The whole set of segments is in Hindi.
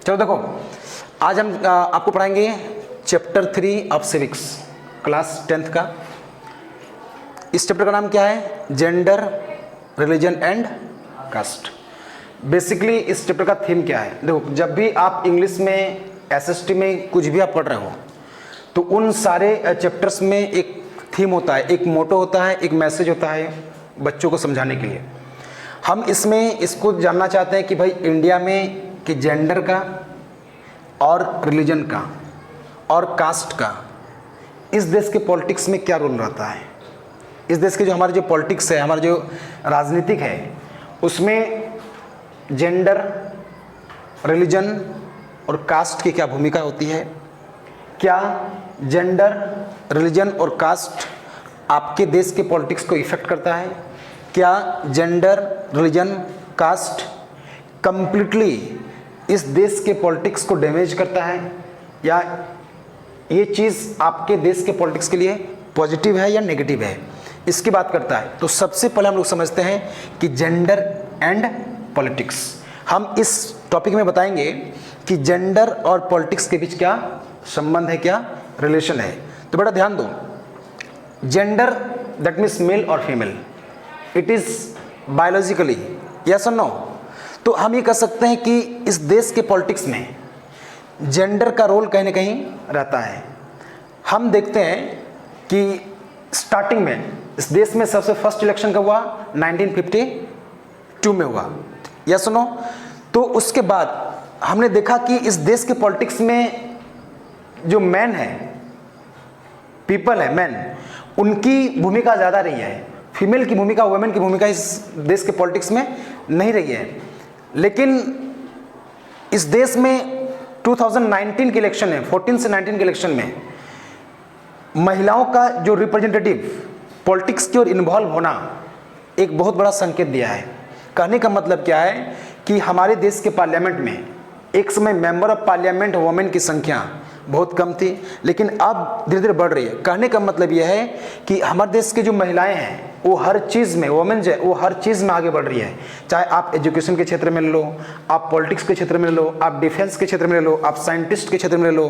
चलो देखो, आज हम आपको पढ़ाएंगे chapter 3 of civics, class 10th का। इस चैप्टर का नाम क्या है? Gender, religion and caste. Basically इस चैप्टर का थीम क्या है? देखो, जब भी आप इंग्लिश में, एसएसटी में कुछ भी आप पढ़ रहे हो तो उन सारे चैप्टर्स में एक थीम होता है, एक मोटो होता है, एक मैसेज होता है बच्चों को समझाने के लिए। हम इसमें इसको जानना चाहते हैं कि भाई इंडिया में कि जेंडर का और रिलीजन का और कास्ट का इस देश के पॉलिटिक्स में क्या रोल रहता है। इस देश के जो हमारे जो पॉलिटिक्स है, हमारा जो राजनीतिक है, उसमें जेंडर, रिलीजन और कास्ट की क्या भूमिका होती है। क्या जेंडर, रिलीजन और कास्ट आपके देश के पॉलिटिक्स को इफेक्ट करता है? क्या जेंडर, रिलीजन, कास्ट कंप्लीटली इस देश के पॉलिटिक्स को डैमेज करता है, या ये चीज़ आपके देश के पॉलिटिक्स के लिए पॉजिटिव है या नेगेटिव है, इसकी बात करता है। तो सबसे पहले हम लोग समझते हैं कि जेंडर एंड पॉलिटिक्स। हम इस टॉपिक में बताएंगे कि जेंडर और पॉलिटिक्स के बीच क्या संबंध है, क्या रिलेशन है। तो बेटा ध्यान दो, जेंडर दैट मीन्स मेल और female, it is biologically, yes और नो। तो हम ये कह सकते हैं कि इस देश के पॉलिटिक्स में जेंडर का रोल कहीं ना कहीं रहता है। हम देखते हैं कि स्टार्टिंग में इस देश में सबसे फर्स्ट इलेक्शन कब हुआ? 1952 में हुआ, यस नो। तो उसके बाद हमने देखा कि इस देश के पॉलिटिक्स में जो मैन है, पीपल है, मैन, उनकी भूमिका ज़्यादा रही है। फीमेल की भूमिका, वुमेन की भूमिका इस देश के पॉलिटिक्स में नहीं रही है। लेकिन इस देश में 2019 के इलेक्शन है, 14 से 19 के इलेक्शन में महिलाओं का जो रिप्रेजेंटेटिव पॉलिटिक्स की ओर इन्वॉल्व होना एक बहुत बड़ा संकेत दिया है। कहने का मतलब क्या है कि हमारे देश के पार्लियामेंट में एक समय मेंबर ऑफ पार्लियामेंट वुमेन की संख्या बहुत कम थी, लेकिन अब धीरे धीरे बढ़ रही है। कहने का मतलब यह है कि हमारे देश की जो महिलाएं हैं वो हर चीज़ में, वुमेन जो है वो हर चीज़ में आगे बढ़ रही है। चाहे आप एजुकेशन के क्षेत्र में ले लो, आप पॉलिटिक्स के क्षेत्र में ले लो, आप डिफेंस के क्षेत्र में ले लो, आप साइंटिस्ट के क्षेत्र में ले लो,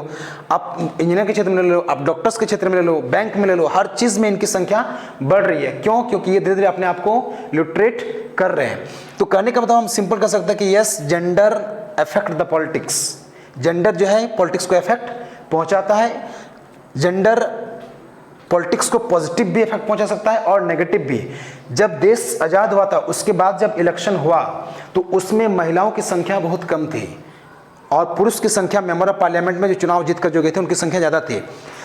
आप इंजीनियर के क्षेत्र में ले लो, आप डॉक्टर्स के क्षेत्र में ले लो, बैंक में ले लो, हर चीज़ में इनकी संख्या बढ़ रही है। क्यों? क्योंकि ये धीरे धीरे अपने आप को लिटरेट कर रहे हैं। तो कहने का मतलब हम सिंपल कर सकते हैं कि yes, gender affect the politics. Gender जो है पॉलिटिक्स को इफेक्ट पहुंचाता है। जेंडर पॉलिटिक्स को पॉजिटिव भी इफेक्ट पहुंचा सकता है और नेगेटिव भी। जब देश आज़ाद हुआ था उसके बाद जब इलेक्शन हुआ तो उसमें महिलाओं की संख्या बहुत कम थी और पुरुष की संख्या, मेंबर ऑफ पार्लियामेंट में जो चुनाव जीत कर जो गए थे उनकी संख्या ज़्यादा थी।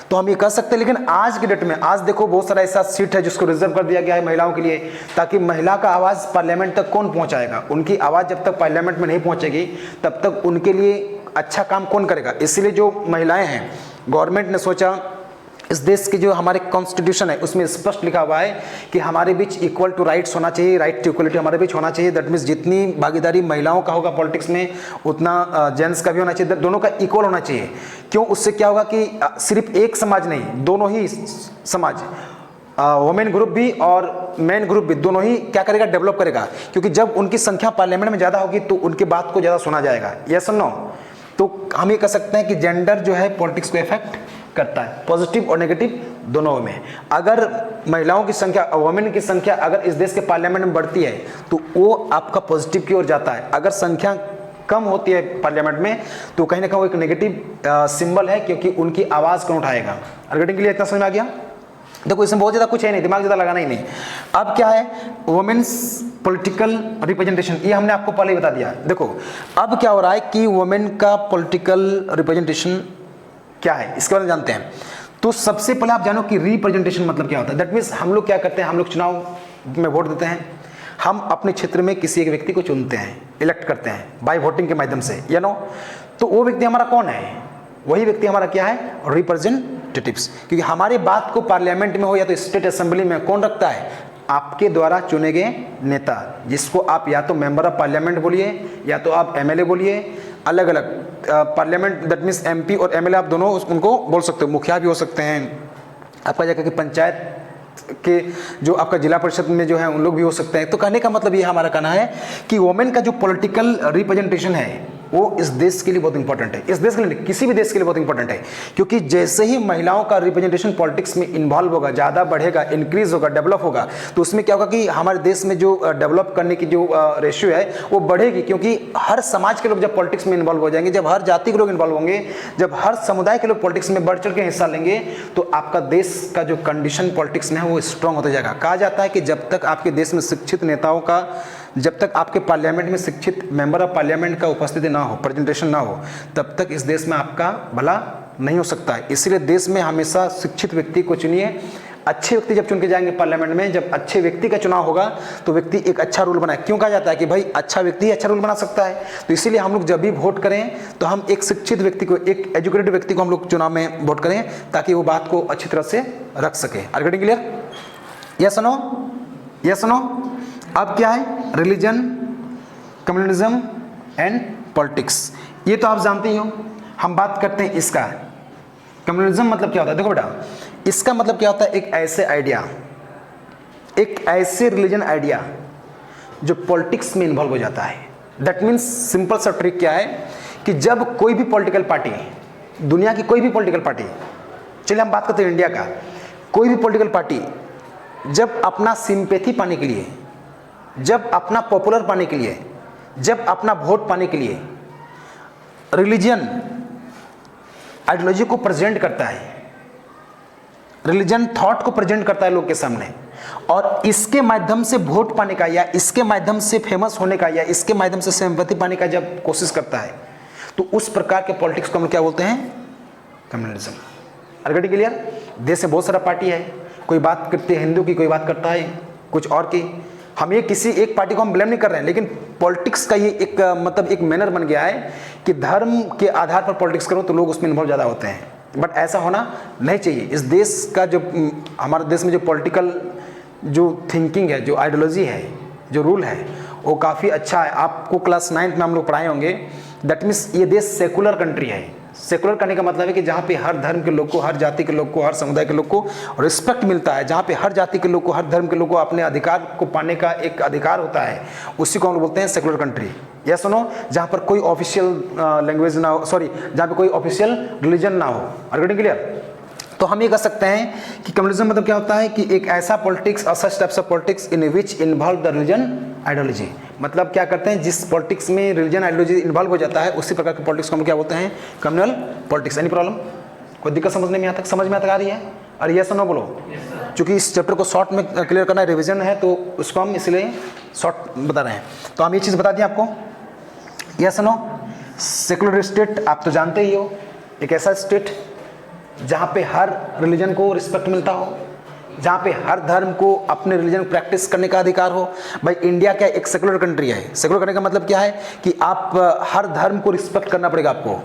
तो हम ये कह सकते हैं। लेकिन आज के डेट में, आज देखो बहुत सारा ऐसा सीट है जिसको रिजर्व कर दिया गया है महिलाओं के लिए, ताकि महिला का आवाज़ पार्लियामेंट तक कौन पहुंचाएगा। उनकी आवाज़ जब तक पार्लियामेंट में नहीं पहुंचेगी तब तक उनके लिए अच्छा काम कौन करेगा। इसीलिए जो महिलाएं हैं, गवर्नमेंट ने सोचा इस देश के जो हमारे कॉन्स्टिट्यूशन है उसमें स्पष्ट लिखा हुआ है कि हमारे बीच इक्वल टू राइट्स होना चाहिए, राइट टू इक्वलिटी हमारे बीच होना चाहिए। दैट मीन्स जितनी भागीदारी महिलाओं का होगा पॉलिटिक्स में उतना जेंट्स का भी होना चाहिए, दोनों का इक्वल होना चाहिए। क्यों? उससे क्या होगा कि सिर्फ एक समाज नहीं, दोनों ही समाज, वुमेन ग्रुप भी और मैन ग्रुप भी, दोनों ही क्या करेगा? डेवलप करेगा। क्योंकि जब उनकी संख्या पार्लियामेंट में ज़्यादा होगी तो उनकी बात को ज़्यादा सुना जाएगा, यस और नो। तो हम ये कह सकते हैं कि जेंडर जो है पॉलिटिक्स को इफेक्ट करता है, पॉजिटिव और नेगेटिव दोनों में। अगर महिलाओं की संख्या, वुमेन की संख्या अगर इस देश के पार्लियामेंट में बढ़ती है तो वो आपका पॉजिटिव की ओर जाता है। अगर संख्या कम होती है पार्लियामेंट में तो कहीं ना कहीं वो एक नेगेटिव सिंबल है, क्योंकि उनकी आवाज़ कौन उठाएगा। अर्गेटिंग के लिए इतना समझ में आ गया? देखो, इसमें बहुत ज़्यादा कुछ है नहीं, दिमाग ज़्यादा लगाना ही नहीं। अब क्या है? वुमेन्स पॉलिटिकल रिप्रेजेंटेशन, ये हमने आपको पहले ही बता दिया। देखो अब क्या हो रहा है कि वुमेन का पॉलिटिकल रिप्रेजेंटेशन क्या है, इसके बारे में जानते हैं। तो सबसे पहले आप जानो कि रिप्रेजेंटेशन मतलब क्या होता है। दैट मीन्स हम लोग क्या करते हैं, हम लोग चुनाव में वोट देते हैं, हम अपने क्षेत्र में किसी एक व्यक्ति को चुनते हैं, इलेक्ट करते हैं बाय वोटिंग के माध्यम से, या नो। तो वो व्यक्ति हमारा कौन है? वही व्यक्ति हमारा क्या है? रिप्रेजेंटेटिव्स। क्योंकि हमारी बात को पार्लियामेंट में हो या तो स्टेट असेंबली में कौन रखता है? आपके द्वारा चुने गए नेता, जिसको आप या तो मेंबर ऑफ पार्लियामेंट बोलिए या तो आप एमएलए बोलिए, अलग अलग पार्लियामेंट दैट मीन्स एमपी और एमएलए आप दोनों उनको बोल सकते हो, मुखिया भी हो सकते हैं, आपका जाकर के पंचायत के जो आपका जिला परिषद में जो है उन लोग भी हो सकते हैं। तो कहने का मतलब ये हमारा कहना है कि वुमेन का जो पॉलिटिकल रिप्रेजेंटेशन है वो इस देश के लिए बहुत इंपॉर्टेंट है। इस देश के लिए नहीं, किसी भी देश के लिए बहुत इंपॉर्टेंट है, क्योंकि जैसे ही महिलाओं का रिप्रेजेंटेशन पॉलिटिक्स में इन्वॉल्व होगा, ज़्यादा बढ़ेगा, इंक्रीज होगा, डेवलप होगा, तो उसमें क्या होगा कि हमारे देश में जो डेवलप करने की जो रेशियो है वो बढ़ेगी, क्योंकि हर समाज के लोग जब पॉलिटिक्स में इन्वॉल्व हो जाएंगे, जब हर जाति के लोग इन्वॉल्व होंगे, जब हर समुदाय के लोग पॉलिटिक्स में बढ़ चढ़ के हिस्सा लेंगे, तो आपका देश का जो कंडीशन पॉलिटिक्स में है वो स्ट्रांग होता जाएगा। कहा जाता है कि जब तक आपके देश में शिक्षित नेताओं का, जब तक आपके पार्लियामेंट में शिक्षित मेंबर ऑफ पार्लियामेंट का उपस्थिति ना हो, प्रेजेंटेशन ना हो, तब तक इस देश में आपका भला नहीं हो सकता है। इसलिए देश में हमेशा शिक्षित व्यक्ति को चुनिए। अच्छे व्यक्ति जब चुन के जाएंगे पार्लियामेंट में, जब अच्छे व्यक्ति का चुनाव होगा तो व्यक्ति एक अच्छा रूल बनाए। क्यों कहा जाता है कि भाई अच्छा व्यक्ति ही अच्छा रूल बना सकता है? तो इसीलिए हम लोग जब भी वोट करें तो हम एक शिक्षित व्यक्ति को, एक एजुकेटेड व्यक्ति को हम लोग चुनाव में वोट करें, ताकि वो बात को अच्छी तरह से रख सके। Are getting clear? Yes no? Yes no? अब क्या है? रिलीजन, कम्युनलिज्म एंड पॉलिटिक्स, ये तो आप जानते ही हो। हम बात करते हैं इसका। कम्युनलिज्म मतलब क्या होता है? देखो बेटा, इसका मतलब क्या होता है? एक ऐसे आइडिया, एक ऐसे रिलीजन आइडिया जो पॉलिटिक्स में इन्वॉल्व हो जाता है। दैट मीन्स सिंपल सा ट्रिक क्या है कि जब कोई भी पॉलिटिकल पार्टी, दुनिया की कोई भी पॉलिटिकल पार्टी, चलिए हम बात करते हैं इंडिया का, कोई भी पॉलिटिकल पार्टी जब अपना सिंपैथी पाने के लिए, जब अपना पॉपुलर पाने के लिए, जब अपना वोट पाने के लिए रिलीजन आइडियोलॉजी को प्रेजेंट करता है, रिलीजन थॉट को प्रेजेंट करता है लोग के सामने, और इसके माध्यम से वोट पाने का, या इसके माध्यम से फेमस होने का, या इसके माध्यम से सिंपैथी पाने का जब कोशिश करता है, तो उस प्रकार के पॉलिटिक्स को हम क्या बोलते हैं? कम्युनलिज्म। Are getting clear? देश में बहुत सारा पार्टी है, कोई बात करती है हिंदू की, कोई बात करता है कुछ और की। हम ये किसी एक पार्टी को हम ब्लेम नहीं कर रहे हैं, लेकिन पॉलिटिक्स का ये एक मतलब एक मैनर बन गया है कि धर्म के आधार पर पॉलिटिक्स करो तो लोग उसमें इन्वॉल्व ज़्यादा होते हैं। बट ऐसा होना नहीं चाहिए। इस देश का जो, हमारे देश में जो पॉलिटिकल जो थिंकिंग है, जो आइडियोलॉजी है, जो रूल है, वो काफ़ी अच्छा है। आपको क्लास 9th में हम लोग पढ़ाए होंगे। दैट मीन्स ये देश सेकुलर कंट्री है। सेकुलर करने का मतलब है कि जहाँ पे हर धर्म के लोग को, हर जाति के लोग को, हर समुदाय के लोग को रिस्पेक्ट मिलता है, जहाँ पे हर जाति के लोग को, हर धर्म के लोग को अपने अधिकार को पाने का एक अधिकार होता है, उसी को हम लोग बोलते हैं सेकुलर कंट्री। या सुनो, जहाँ पर कोई ऑफिशियल लैंग्वेज ना हो, सॉरी, जहाँ पे कोई ऑफिशियल रिलीजन ना हो। Are getting clear? तो हम ये कह सकते हैं कि कम्युनलिज्म मतलब क्या होता है कि एक ऐसा politics, such types of politics in which involve the religion ideology. मतलब क्या करते हैं, जिस पॉलिटिक्स में रिलीजन आइडियोलॉजी इन्वॉल्व हो जाता है, उसी प्रकार के पॉलिटिक्स को हम क्या बोलते हैं? Communal politics. Any problem? कोई दिक्कत समझने में आता, समझ में आ रही है? और यस नो बोलो। चूंकि इस चैप्टर को शॉर्ट में क्लियर करना है, रिविजन है, तो उसको हम इसलिए शॉर्ट बता रहे हैं। तो हम ये चीज़ बता दें आपको। Yes no? सेकुलर स्टेट आप तो जानते ही हो, एक ऐसा स्टेट जहाँ पे हर रिलीजन को रिस्पेक्ट मिलता हो, जहाँ पे हर धर्म को अपने रिलीजन प्रैक्टिस करने का अधिकार हो। भाई इंडिया क्या एक सेकुलर कंट्री है। सेकुलर करने का मतलब क्या है कि आप हर धर्म को रिस्पेक्ट करना पड़ेगा आपको।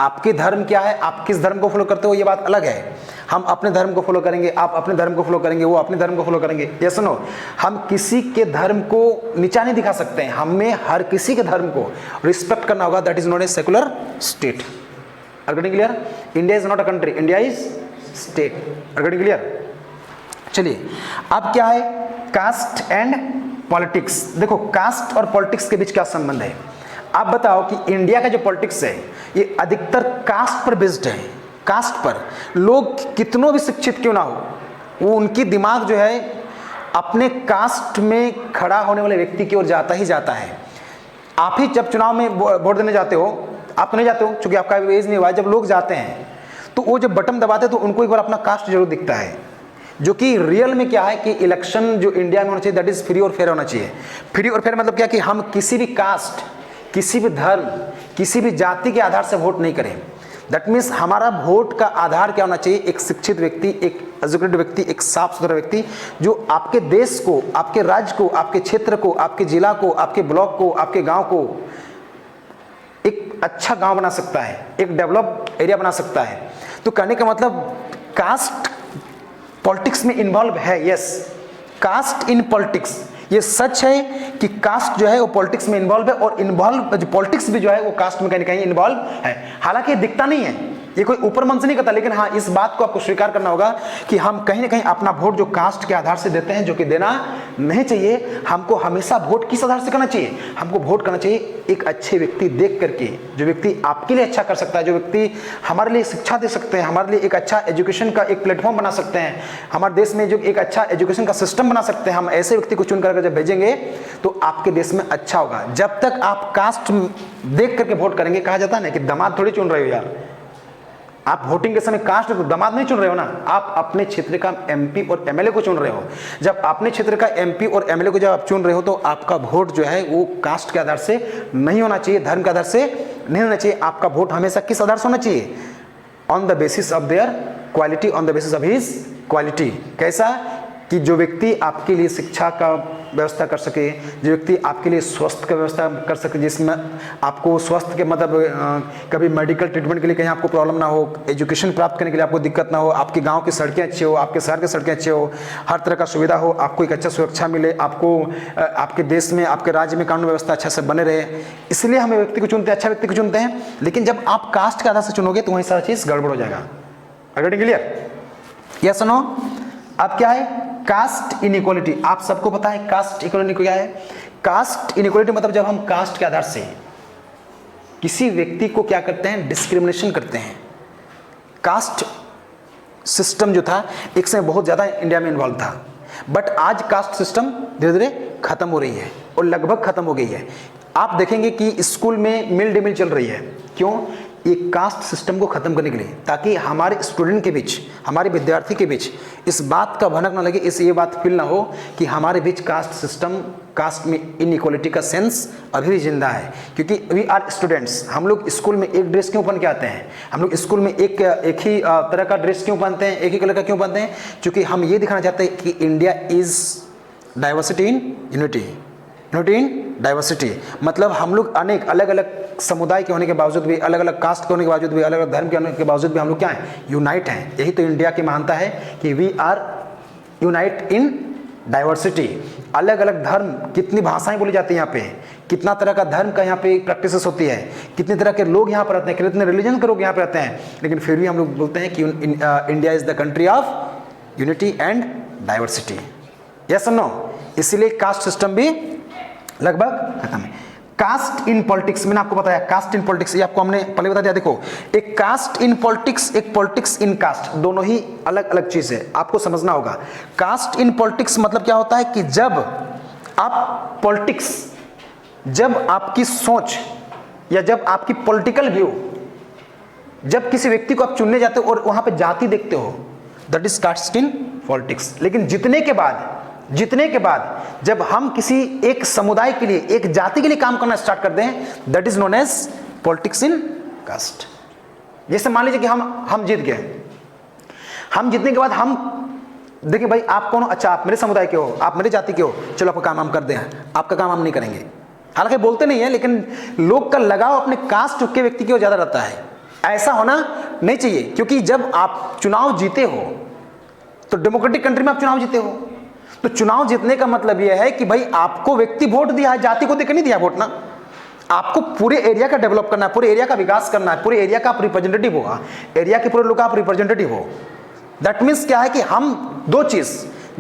आपके धर्म क्या है, आप किस धर्म को फॉलो करते हो, ये बात अलग है। हम अपने धर्म को फॉलो करेंगे, आप अपने धर्म को फॉलो करेंगे, वो अपने धर्म को फॉलो करेंगे। ये सुनो, हम किसी के धर्म को नीचा नहीं दिखा सकते हैं, हमें हर किसी के धर्म को रिस्पेक्ट करना होगा। That is not a secular state. Are getting clear? India is not a country, India is state. Are getting clear? चलिए, अब क्या है? Caste and politics. देखो, कास्ट और पॉलिटिक्स के बीच क्या संबंध है? आप बताओ कि इंडिया का जो पॉलिटिक्स है ये अधिकतर कास्ट पर बेस्ड है। कास्ट पर लोग कितनों भी शिक्षित क्यों ना हो, वो उनकी दिमाग जो है अपने कास्ट में खड़ा होने वाले व्यक्ति की ओर जाता ही जाता है। आप ही जब चुनाव में वोट देने जाते हो, आप तो नहीं जाते हो क्योंकि आपका एज नहीं हुआ है, जब लोग जाते हैं तो वो जब बटन दबाते हैं तो उनको एक बार अपना कास्ट जरूर दिखता है, जो कि रियल में क्या है कि इलेक्शन जो इंडिया में होना चाहिए दैट इज फ्री और फेयर होना चाहिए। फ्री और फेयर मतलब क्या कि हम किसी भी कास्ट, किसी भी धर्म, किसी भी जाति के आधार से वोट नहीं करें। दैट मीन्स हमारा वोट का आधार क्या होना चाहिए? एक शिक्षित व्यक्ति, एक एजुकेटेड व्यक्ति, एक साफ सुथरा व्यक्ति जो आपके देश को, आपके राज्य को, आपके क्षेत्र को, आपके जिला को, आपके ब्लॉक को, आपके गांव को एक अच्छा गांव बना सकता है, एक डेवलप एरिया बना सकता है। तो कहने का मतलब कास्ट पॉलिटिक्स में इन्वॉल्व है। यस, कास्ट इन पॉलिटिक्स, ये सच है कि कास्ट जो है वो पॉलिटिक्स में इन्वॉल्व है, और इन्वॉल्व जो पॉलिटिक्स भी जो है वो कास्ट में कहीं ना कहीं इन्वॉल्व है। हालांकि ये दिखता नहीं है, ये कोई ऊपर मन से नहीं करता, लेकिन हाँ इस बात को आपको स्वीकार करना होगा कि हम कहीं ना कहीं अपना वोट जो कास्ट के आधार से देते हैं, जो कि देना नहीं चाहिए। हमको हमेशा वोट किस आधार से करना चाहिए? हमको वोट करना चाहिए एक अच्छे व्यक्ति देख करके, जो व्यक्ति आपके लिए अच्छा कर सकता है, जो व्यक्ति हमारे लिए शिक्षा दे सकते हैं, हमारे लिए एक अच्छा एजुकेशन का एक प्लेटफॉर्म बना सकते हैं, हमारे देश में जो एक अच्छा एजुकेशन का सिस्टम बना सकते हैं। हम ऐसे व्यक्ति को चुन करके जब भेजेंगे तो आपके देश में अच्छा होगा। जब तक आप कास्ट देख करके वोट करेंगे, कहा जाता है ना कि दामाद थोड़ी चुन रहे हो यार, आप वोटिंग के समय कास्ट तो दामाद नहीं चुन रहे हो ना, आप अपने क्षेत्र का एमपी और एमएलए को चुन रहे हो। जब अपने क्षेत्र का एमपी और एमएलए को जब आप चुन रहे हो तो आपका वोट जो है वो कास्ट के आधार से नहीं होना चाहिए, धर्म के आधार से नहीं होना चाहिए। आपका वोट हमेशा किस आधार से होना चाहिए? On the basis of their quality, on the basis of his quality. कैसा? कि जो व्यक्ति आपके लिए शिक्षा का व्यवस्था कर सके, जो व्यक्ति आपके लिए स्वास्थ्य का व्यवस्था कर सके, जिसमें आपको स्वास्थ्य के मतलब कभी मेडिकल ट्रीटमेंट के लिए कहीं आपको प्रॉब्लम ना हो, एजुकेशन प्राप्त करने के लिए आपको दिक्कत ना हो, आपके गांव की सड़कें अच्छी हो, आपके शहर की सड़कें अच्छी हो, हर तरह का सुविधा हो, आपको एक अच्छा सुरक्षा मिले, आपको आपके देश में, आपके राज्य में कानून व्यवस्था अच्छा से बने रहे। इसलिए हम व्यक्ति को चुनते हैं, अच्छा व्यक्ति को चुनते हैं। लेकिन जब आप कास्ट के आधार से चुनोगे तो वहीं सारा चीज़ गड़बड़ हो जाएगा। क्लियर? Yes no? अब क्या है कास्ट इनइक्वालिटी? आप सबको पता है कास्ट इक्वालिटी क्या है? कास्ट इनइक्वालिटी मतलब जब हम कास्ट के आधार से किसी व्यक्ति को क्या करते हैं? डिस्क्रिमिनेशन करते हैं। कास्ट सिस्टम जो था एक समय बहुत ज़्यादा इंडिया में इन्वॉल्व था, बट आज कास्ट सिस्टम धीरे धीरे खत्म हो रही है और लगभग खत्म हो गई है। आप देखेंगे कि स्कूल में मिड डे मील चल रही है। क्यों? एक कास्ट सिस्टम को खत्म करने के लिए, ताकि हमारे स्टूडेंट के बीच, हमारे विद्यार्थी के बीच इस बात का भनक ना लगे, इस ये बात फील ना हो कि हमारे बीच कास्ट सिस्टम, कास्ट में इनइक्वालिटी का सेंस अभी भी जिंदा है। क्योंकि वी आर स्टूडेंट्स, हम लोग स्कूल में एक ड्रेस क्यों पहन के आते हैं? हम लोग स्कूल में एक ही तरह का ड्रेस क्यों पहनते हैं, एक ही कलर का क्यों पहनते हैं? क्योंकि हम ये दिखाना चाहते हैं कि India is diversity in unity, unity in diversity. मतलब हम लोग अनेक अलग अलग समुदाय के होने के बावजूद भी, अलग अलग कास्ट के होने के बावजूद भी, अलग अलग धर्म के होने के बावजूद भी हम लोग क्या हैं? यूनाइट हैं। यही तो इंडिया की महानता है कि we are unite in diversity. अलग अलग धर्म, कितनी भाषाएं बोली जाती हैं यहाँ पे, कितना तरह का धर्म का यहाँ पे प्रैक्टिसेस होती है, कितने तरह के लोग यहाँ पर रहते हैं, कितने रिलीजन के लोग यहाँ पे रहते हैं, लेकिन फिर भी हम लोग बोलते हैं कि India is the country of unity and diversity. Yes और नो? इसीलिए कास्ट सिस्टम भी लगभग खत्म है। कास्ट इन पॉलिटिक्स, मैंने आपको बताया कास्ट इन पॉलिटिक्स, ये आपको हमने पहले बता दिया। देखो, एक कास्ट इन पॉलिटिक्स, एक पॉलिटिक्स इन कास्ट, दोनों ही अलग अलग चीज है, आपको समझना होगा। कास्ट इन पॉलिटिक्स मतलब क्या होता है कि जब आप पॉलिटिक्स, जब आपकी सोच या जब आपकी पॉलिटिकल व्यू, जब किसी व्यक्ति को आप चुनने जाते हो और वहां पे जाति देखते हो, that is caste in politics. लेकिन जितने के बाद जब हम किसी एक समुदाय के लिए, एक जाति के लिए काम करना स्टार्ट कर दें, that is known as politics in caste. जैसे मान लीजिए कि हम जीत गए, हम जीतने के बाद हम देखिए भाई आप कौन हो? अच्छा आप मेरे समुदाय के हो, आप मेरे जाति के हो, चलो आपका काम हम कर दें। आपका काम हम नहीं करेंगे। हालांकि बोलते नहीं है, लेकिन लोग का लगाव अपने कास्ट के व्यक्ति की ओर ज्यादा रहता है। ऐसा होना नहीं चाहिए, क्योंकि जब आप चुनाव जीते हो तो डेमोक्रेटिक कंट्री में आप चुनाव जीते हो, तो चुनाव जीतने का मतलब यह है कि भाई आपको व्यक्ति वोट दिया है, जाति को देकर नहीं दिया वोट ना। आपको पूरे एरिया का डेवलप करना है, पूरे एरिया का विकास करना है, पूरे एरिया का आप रिप्रेजेंटेटिव होगा, एरिया के पूरे लोग आप रिप्रेजेंटेटिव हो। दैट मीन्स क्या है कि हम दो चीज,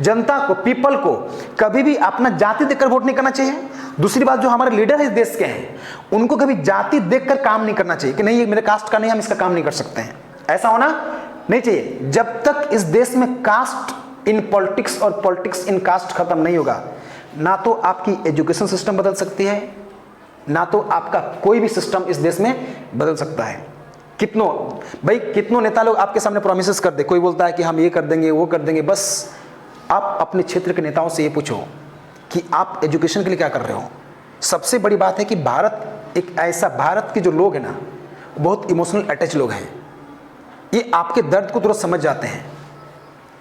जनता को, पीपल को कभी भी अपना जाति देखकर वोट नहीं करना चाहिए। दूसरी बात, जो हमारे लीडर है इस देश के हैं, उनको कभी जाति देखकर काम नहीं करना चाहिए कि नहीं ये मेरे कास्ट का नहीं, हम इसका काम नहीं कर सकते हैं। ऐसा होना नहीं चाहिए। जब तक इस देश में कास्ट इन पॉलिटिक्स और पॉलिटिक्स इन कास्ट खत्म नहीं होगा, ना तो आपकी एजुकेशन सिस्टम बदल सकती है, ना तो आपका कोई भी सिस्टम इस देश में बदल सकता है। कितनों नेता लोग आपके सामने प्रॉमिसेस कर दे, कोई बोलता है कि हम ये कर देंगे, वो कर देंगे। बस आप अपने क्षेत्र के नेताओं से ये पूछो कि आप एजुकेशन के लिए क्या कर रहे हो। सबसे बड़ी बात है कि भारत के जो लोग हैं ना, बहुत इमोशनल अटैच लोग हैं। ये आपके दर्द को तुरंत समझ जाते हैं।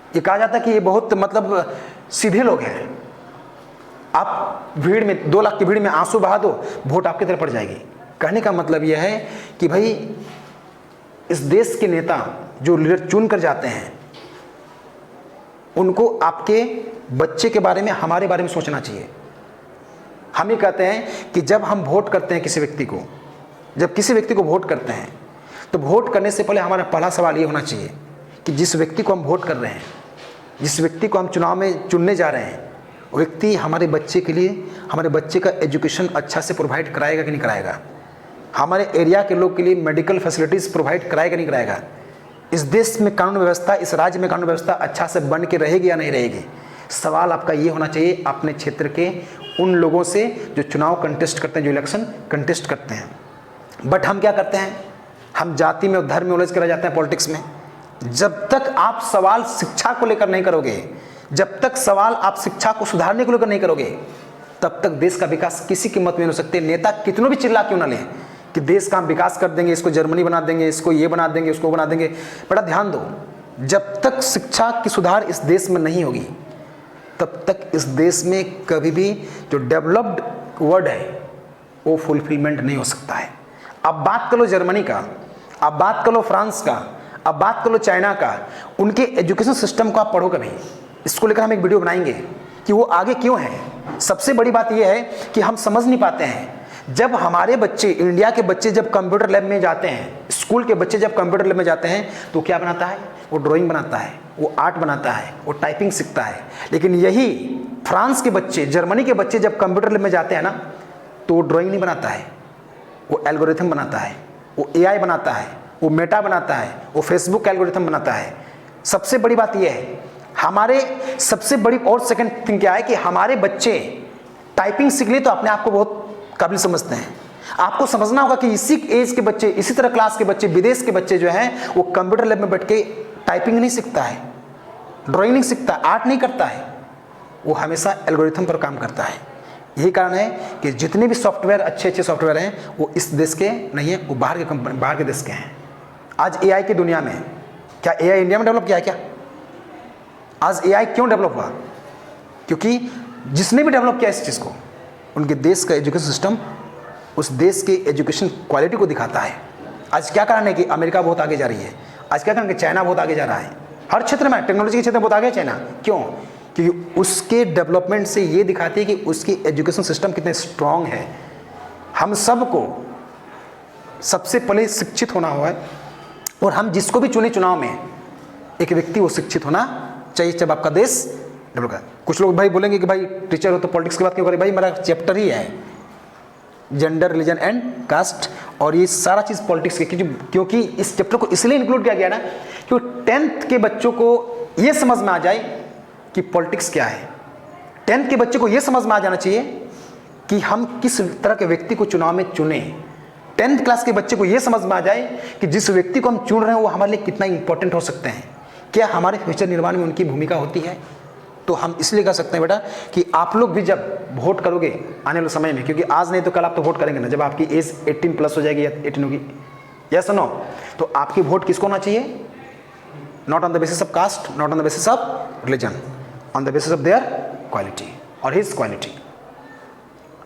ये कहा जाता है कि ये बहुत मतलब सीधे लोग हैं। आप भीड़ में, 2 लाख की भीड़ में आंसू बहा दो, वोट आपकी तरफ पड़ जाएगी। कहने का मतलब यह है कि भाई इस देश के नेता जो लीडर चुन कर जाते हैं, उनको आपके बच्चे के बारे में, हमारे बारे में सोचना चाहिए। हम ये कहते हैं कि जब हम वोट करते हैं किसी व्यक्ति को, जब किसी व्यक्ति को वोट करते हैं तो वोट करने से पहले हमारा पहला सवाल ये होना चाहिए कि जिस व्यक्ति को हम वोट कर रहे हैं, जिस व्यक्ति को हम चुनाव में चुनने जा रहे हैं, वो व्यक्ति हमारे बच्चे के लिए, हमारे बच्चे का एजुकेशन अच्छा से प्रोवाइड कराएगा कि नहीं कराएगा, हमारे एरिया के लोग के लिए मेडिकल फैसिलिटीज़ प्रोवाइड कराएगा नहीं कराएगा, इस देश में कानून व्यवस्था, इस राज्य में कानून व्यवस्था अच्छा से बन के रहेगी या नहीं रहेगी। सवाल आपका ये होना चाहिए अपने क्षेत्र के उन लोगों से जो चुनाव कंटेस्ट करते हैं, जो इलेक्शन कंटेस्ट करते हैं। बट हम क्या करते हैं, हम जाति में और धर्म में उलझ कर रह जाते हैं पॉलिटिक्स में। जब तक आप सवाल शिक्षा को लेकर नहीं करोगे, जब तक सवाल आप शिक्षा को सुधारने को लेकर नहीं करोगे, तब तक देश का विकास किसी कीमत में नहीं हो सकते। नेता कितनों भी चिल्ला क्यों ना लें कि देश का हम विकास कर देंगे, इसको जर्मनी बना देंगे, इसको ये बना देंगे, उसको बना देंगे, बड़ा ध्यान दो, जब तक शिक्षा की सुधार इस देश में नहीं होगी, तब तक इस देश में कभी भी जो डेवलप्ड वर्ड है वो फुलफिलमेंट नहीं हो सकता है। अब बात कर लो जर्मनी का, अब बात कर लो फ्रांस का, अब बात कर लो चाइना का, उनके एजुकेशन सिस्टम को आप पढ़ो कभी। इसको लेकर हम एक वीडियो बनाएंगे कि वो आगे क्यों है। सबसे बड़ी बात यह है कि हम समझ नहीं पाते हैं, जब हमारे बच्चे, इंडिया के बच्चे जब कंप्यूटर लैब में जाते हैं, स्कूल के बच्चे जब कंप्यूटर लैब में जाते हैं, तो क्या बनाता है, वो ड्राइंग बनाता है, वो आर्ट बनाता है, वो टाइपिंग सीखता है। लेकिन यही फ्रांस के बच्चे, जर्मनी के बच्चे जब कंप्यूटर लैब में जाते हैं ना, तो वो ड्राइंग नहीं बनाता है, वो एल्गोरिथम बनाता है, वो एआई बनाता है, वो मेटा बनाता है, वो फेसबुक एल्गोरिथम बनाता है। सबसे बड़ी बात यह है, हमारे सबसे बड़ी और सेकंड थिंग क्या है कि हमारे बच्चे टाइपिंग सीख लिए तो अपने आप को बहुत काबिल समझते हैं। आपको समझना होगा कि इसी एज के बच्चे, इसी तरह क्लास के बच्चे, विदेश के बच्चे जो हैं, वो कंप्यूटर लैब में बैठ के टाइपिंग नहीं सीखता है, ड्राइंग नहीं सीखता, आर्ट नहीं करता है, वो हमेशा एल्गोरिथम पर काम करता है। यही कारण है कि जितने भी सॉफ्टवेयर, अच्छे अच्छे सॉफ्टवेयर हैं, वो इस देश के नहीं है, वो बाहर के कंपनी, बाहर के देश के हैं। आज एआई की दुनिया में, क्या एआई इंडिया में डेवलप किया है क्या? आज एआई क्यों डेवलप हुआ? क्योंकि जिसने भी डेवलप किया इस चीज़ को, उनके देश का एजुकेशन सिस्टम उस देश के एजुकेशन क्वालिटी को दिखाता है। आज क्या कारण है कि अमेरिका बहुत आगे जा रही है, आज क्या कारण है कि चाइना बहुत आगे जा रहा है, हर क्षेत्र में, टेक्नोलॉजी के क्षेत्र में बहुत आगे है चाइना। क्यों? क्योंकि उसके डेवलपमेंट से ये दिखाती है कि उसकी एजुकेशन सिस्टम कितने स्ट्रांग है। हम सबको सबसे पहले शिक्षित होना हुआ है, और हम जिसको भी चुने चुनाव में, एक व्यक्ति वो शिक्षित होना चाहिए जब आपका देश डेवलप है। कुछ लोग भाई बोलेंगे कि भाई टीचर हो तो पॉलिटिक्स की बात क्यों करें? भाई मेरा चैप्टर ही है जेंडर, रिलीजन एंड कास्ट, और ये सारा चीज़ पॉलिटिक्स की, क्योंकि इस चैप्टर को इसलिए इंक्लूड किया गया ना, क्योंकि 10th के बच्चों को ये समझ में आ जाए कि पॉलिटिक्स क्या है। 10th के बच्चे को ये समझ में आ जाना चाहिए कि हम किस तरह के व्यक्ति को चुनाव में चुने। 10th क्लास के बच्चे को ये समझ में आ जाए कि जिस व्यक्ति को हम चुन रहे हैं वो हमारे लिए कितना इंपॉर्टेंट हो सकते हैं, क्या हमारे फ्यूचर निर्माण में उनकी भूमिका होती है। तो हम इसलिए कह सकते हैं बेटा कि आप लोग भी जब वोट करोगे आने वाले समय में, क्योंकि आज नहीं तो कल आप तो वोट करेंगे ना, जब आपकी एज 18 प्लस हो जाएगी या 18 होगी, यस नो, तो आपकी वोट किसको होना चाहिए? Not on the basis of caste, not on the basis of religion, on the basis of their quality और his quality.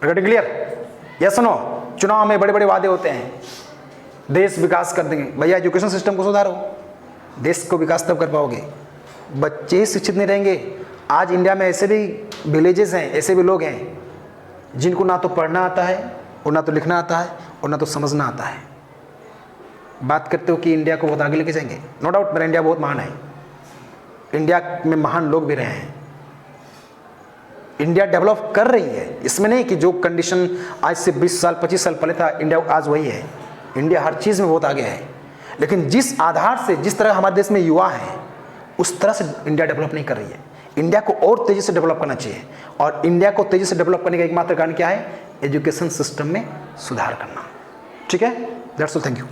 Getting clear? Yes no? चुनाव में बड़े बड़े वादे होते हैं, देश विकास कर देंगे। भैया एजुकेशन सिस्टम को सुधारो, देश को विकास तब कर पाओगे। बच्चे शिक्षित नहीं रहेंगे। आज इंडिया में ऐसे भी विलेजेस हैं, ऐसे भी लोग हैं जिनको ना तो पढ़ना आता है, और ना तो लिखना आता है, और ना तो समझना आता है। बात करते हो कि इंडिया को बहुत आगे लेके जाएंगे, नो डाउट मेरा इंडिया बहुत महान है, इंडिया में महान लोग भी रहे हैं, इंडिया डेवलप कर रही है। इसमें नहीं कि जो कंडीशन आज से 20 साल 25 साल पहले था, इंडिया आज वही है। इंडिया हर चीज़ में बहुत आगे है, लेकिन जिस आधार से, जिस तरह हमारे देश में युवा है, उस तरह से इंडिया डेवलप नहीं कर रही है। इंडिया को और तेज़ी से डेवलप करना चाहिए, और इंडिया को तेज़ी से डेवलप करने का एकमात्र कारण क्या है? एजुकेशन सिस्टम में सुधार करना। ठीक है, दैट्स ऑल, थैंक यू।